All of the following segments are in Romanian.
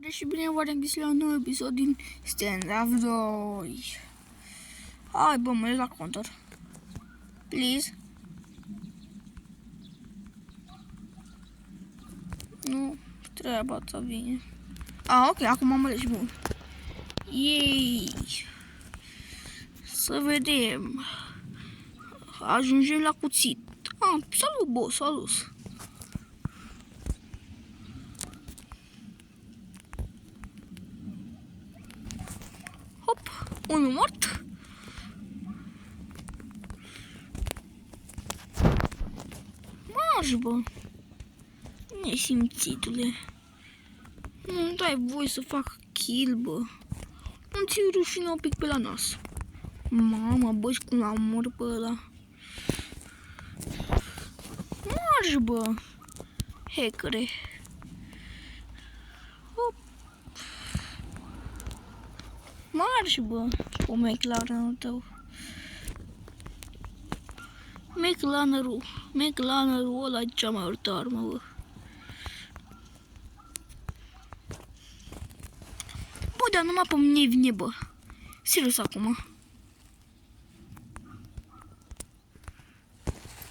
Și bine v-am găsit la un nou episod din Stand-Up 2. Hai bă, mă la counter. Please. Nu, treaba ta bine. Ok, acum am ales bun. Yay! Să vedem. Ajungem la cuțit. Salut, boss, salut. Hop, unul mort. Marș, bă. Nesimțitule. Nu dai voie să fac kill, bă. Îmi ții rușine un pic pe la nas. Mama, bă, și cum l-am omor pe ăla. Marș, bă. Hackere. Hop. Marș, bă. Cu McLaren-ul tău. McLaren-ul ăla e cea mai urâtă armă, bă. Bă, dar numai pe mine vine, bă. Serios acum.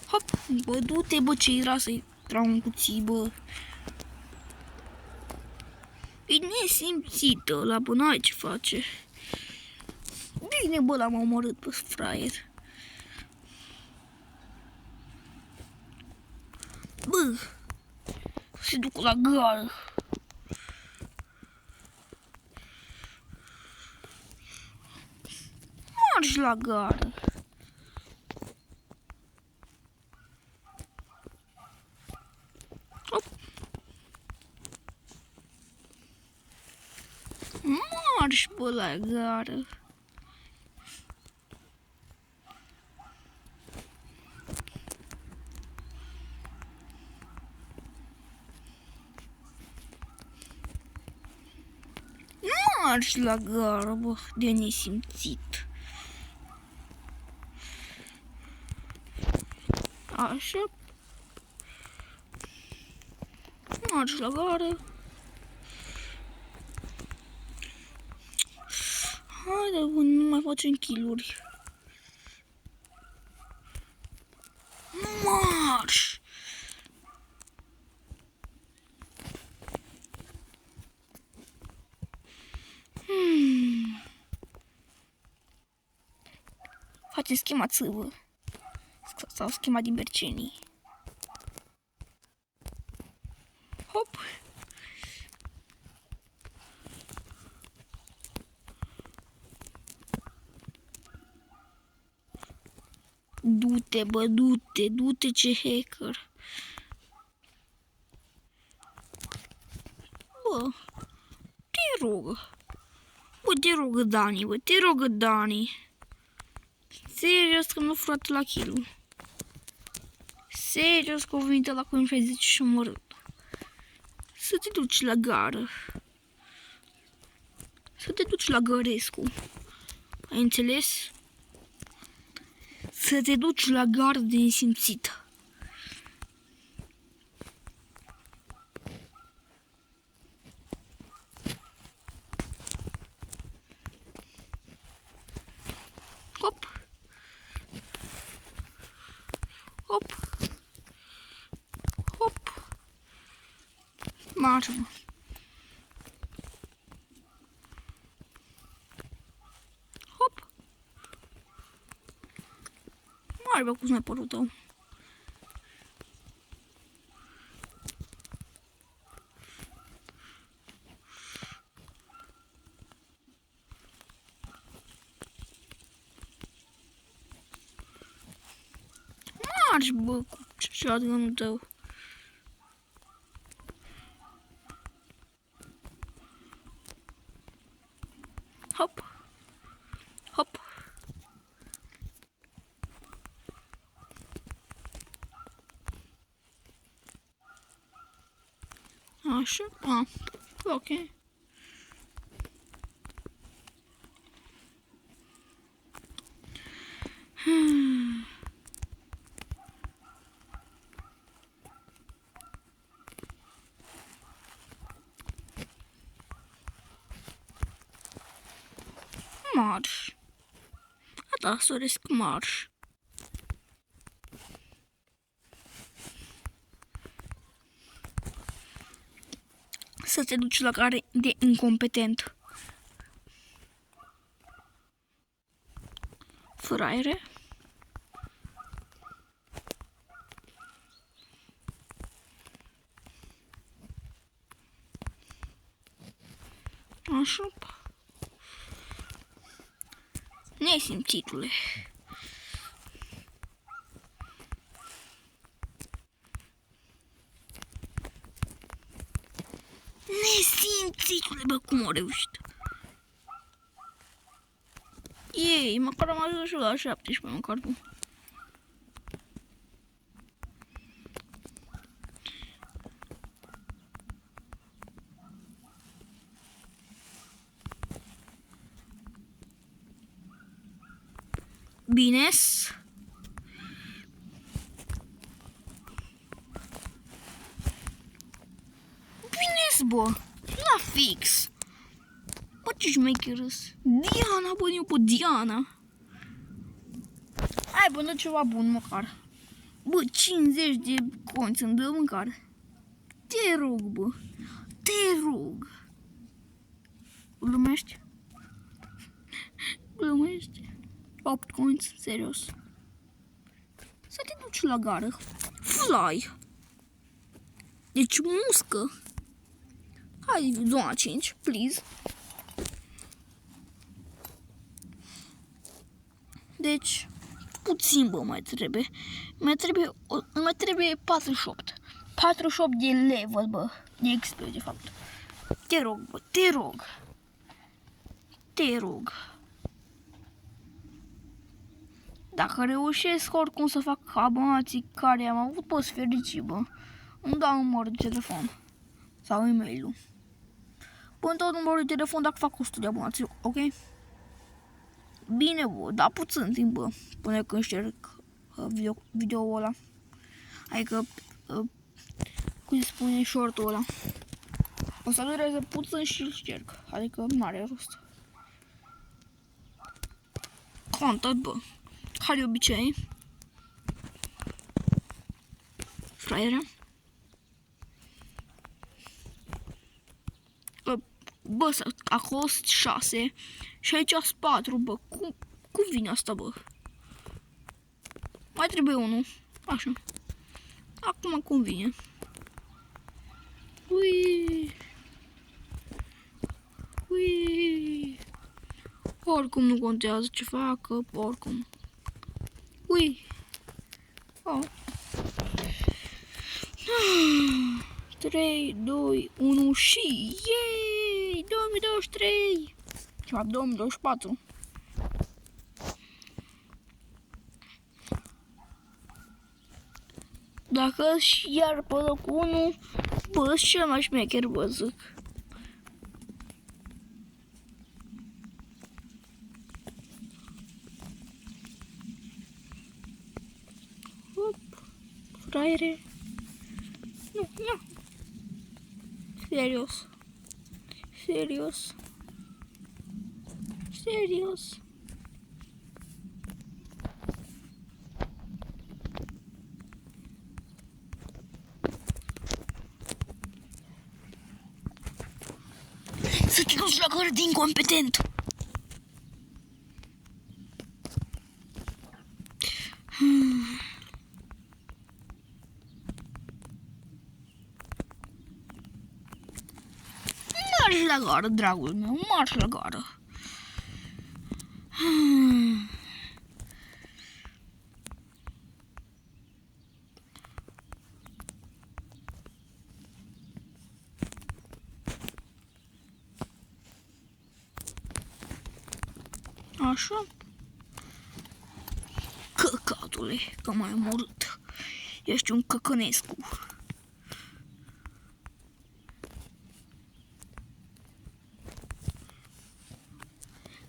Hop, bă, du-te, bă, ce era să-i trag un cuțit, bă. E nesimțită ăla, bă, n-ai ce face. Bine, bă, l-am omorât pe fraier. Bă, se duc la gară. Marș la gară. Hop. Marș, bă, la gară. Marș la gară, bă, de nesimțit. Așa. Marș la gară. Haide, bă, nu mai facem kill-uri. Marș! Facem schema țâvă. Sau schema din Bercenii. Hop! Du-te, bă, du-te, ce hacker. Bă, te rog. Bă, te rog, Dani, bă, te rog, Dani. Serios că nu frate la kill-ul. Serios că o venit la cu 60 și omorât. Să te duci la gară. Să te duci la Gărescu. Ai înțeles? Să te duci la gară de nesimțită. Hop. Hop. Hop. Marș, mă. Hop. Marș, bă, cu sniperul tău. Marș, bă, cu shotgun-ul tău. Hop. Hop. Așa? Ok. marș. Da, soresc marș. Să te duci la care de incompetent. Fraiere. Așa. Nesimțitule. Nesimțitule, bă, cum a reușit? Ei, măcar am ajuns și la 17, măcar tu. Bine-s. Bine-s, bă. La fix. Bă, ce șmecherăs. Diana, bă, eu pe Diana. Hai, bă, dă ceva bun, măcar. Bă, 50 de conți îmi dă mâncare. Te rog, bă. Te rog. Glumești? Glumești? 8 conți, serios. Să te duci la gară. Fly. Deci muscă. Hai, zona 5, please. Deci, puțin, bă, mai trebuie. Mai trebuie 48. 48 de level, bă. De XP, de fapt. Te rog, bă, te rog. Te rog. Dacă reușesc oricum să fac abonații care am avut, poți fericit, bă. Îmi dau numărul de telefon. Sau e-mail-ul. Până tot numărul de telefon dacă fac 100 de abonații, ok? Bine, bă, dar puțin timp, bă, până când șterg video-ul ăla. Adică, cum se spune, short-ul ăla. O să dureze puțin și îl șterg. Adică n-are rost. Contact, bă. Ca de obicei. Fraiere. Bă, acolo sunt 6 și aici sunt 4, bă. Cum vine asta, bă? Mai trebuie unul. Așa. Acum cum vine? Ui. Ui. Oricum nu contează ce fac, oricum. Ui. Oh. 3, 2, 1 și yay! 2023! Ceva 2024. Dacă iar pe locul 1, bă, cel mai șmecher, bă, zic. Hop, fraiere. Nu, nu. Serios. Serios. Serios. Să te duci la gură de incompetent. Marș la gară, dragul meu, marș la gară. Așa. Căcatule, că m-ai omorât. Ești un căcănescu.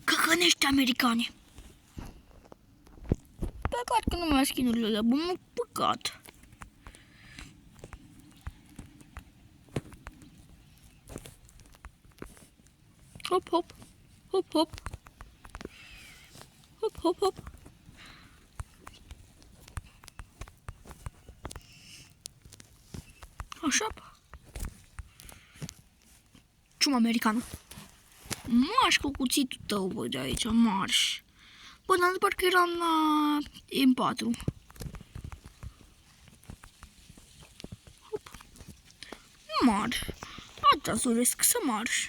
Căcănești americane. Păcat că nu mai ai skin-urile alea, bă, mă, păcat. Hop, hop, hop, hop. Hop, hop, hop. Așa. Ciuma americană. Marș cu cuțitul tău, bă, de aici, marș. Bă, dar parcă eram la M4. Hop. Marș. Atâta doresc să marș.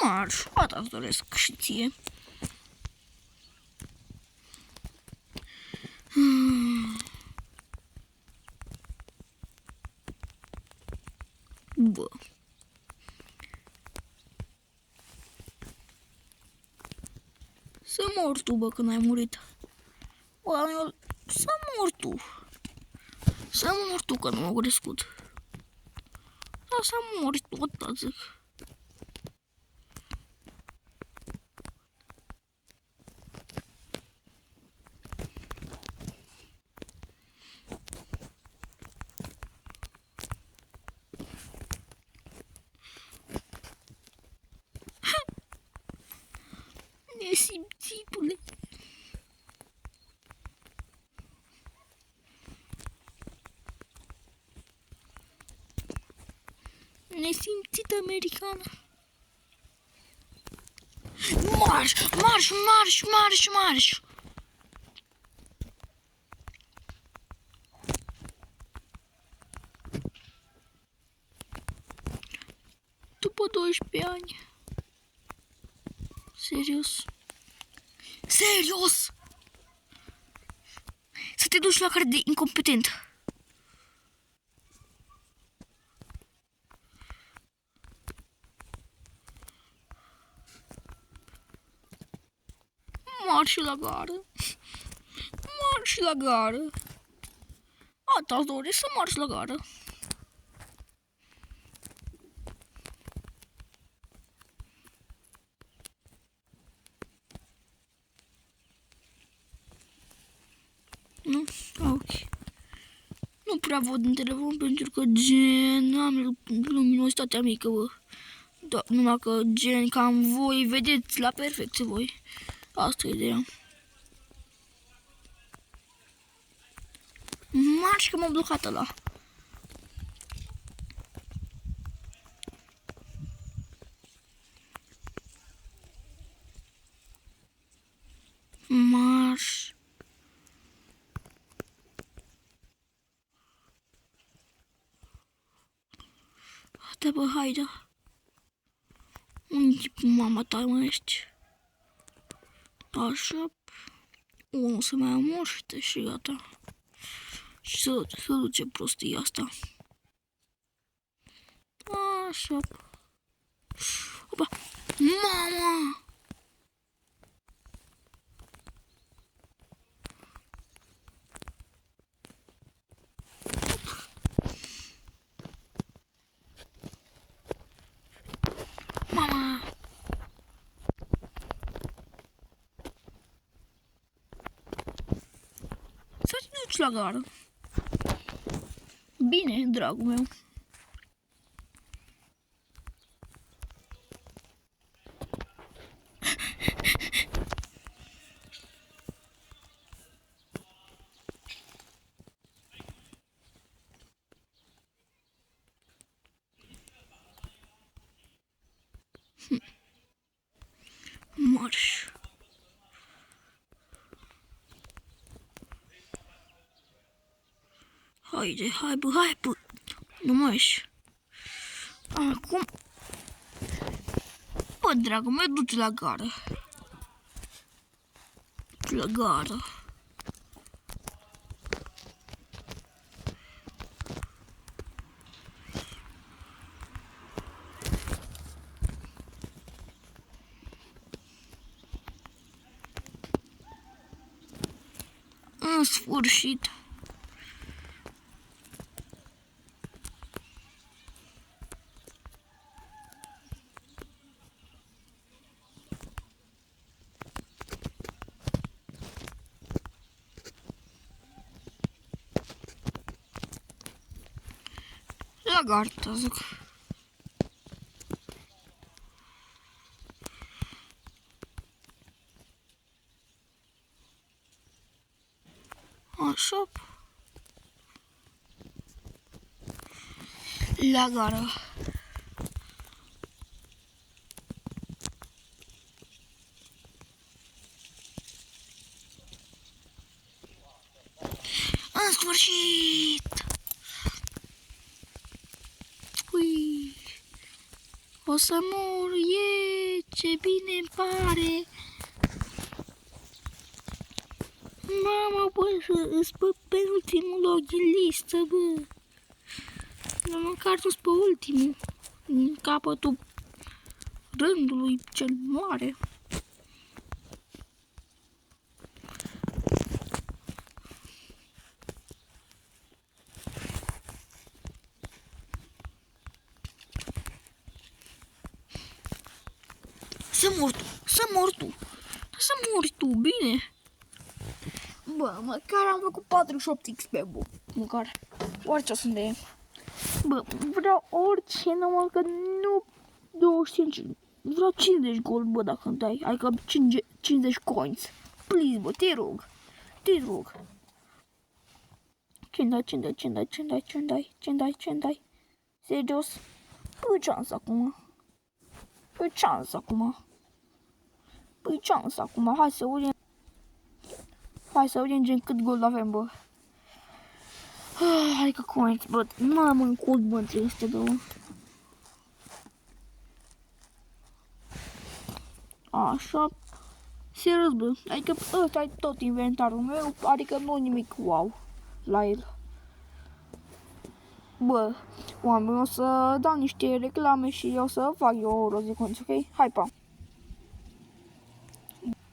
Marș, atâta doresc și ție. Bă. Să mor tu, bă, când ai murit. Bă, să mor tu. Să mor tu, că nu m-au crescut. Da, să mori tot, da, zic. Nesimțitule. Nesimțit americană. Marș, marș, marș, marș, marș. După 12 ani. Serios? Serios? Să te duci la care de incompetent. Marș la gară. Marș la gară. Atâta-ți doresc să marș la gară. Nu? Ok. Nu prea văd în telefon pentru că gen am luminositatea mică, bă. Da, numai că gen cam voi vedeți la perfecție voi. Asta e ideea. Marș că m-a blocat ăla. Marș. Da, bă, haide. Unde mama ta mă ești? Așa. Unul să mai amoște și gata. Și să duce prostia asta. Așa. Opa. Mama! Mama! Să te duci la gară. Bine, dragul meu. Marș. Haide, hai bă, hai bă. Nu mai ieși. Acum. Bă, dragul meu, du-te la gară. La gară. În sfârșit. lagarta, zic. Așa. La gară. În sfârșit! Ui! O să mor, ce bine-mi pare! Mamă, bă, îți pe penultimul loc din listă, bă! Dar măcar nu-s pe ultimul, în capătul rândului cel mare. Să mori tu, bine? Bă, măcar am făcut 48 XP, bă, măcar, orice o să ne... Bă, vreau orice, numai că nu 25, vreau 50 gold, bă, dacă îmi dai, adică 50 coins. Please, bă, te rog. Ce-mi dai? Serios? Păi ce-am acum? Hai să vedem gen cât gold avem, bă. Adică coins, bă, nu am în cod, bă, între astea două. Așa. Serios, bă, adică ăsta e tot inventarul meu, adică nu nimic wow la el. Bă, oameni, o să dau niște reclame și o să fac eu o roză, ok? Hai, pa!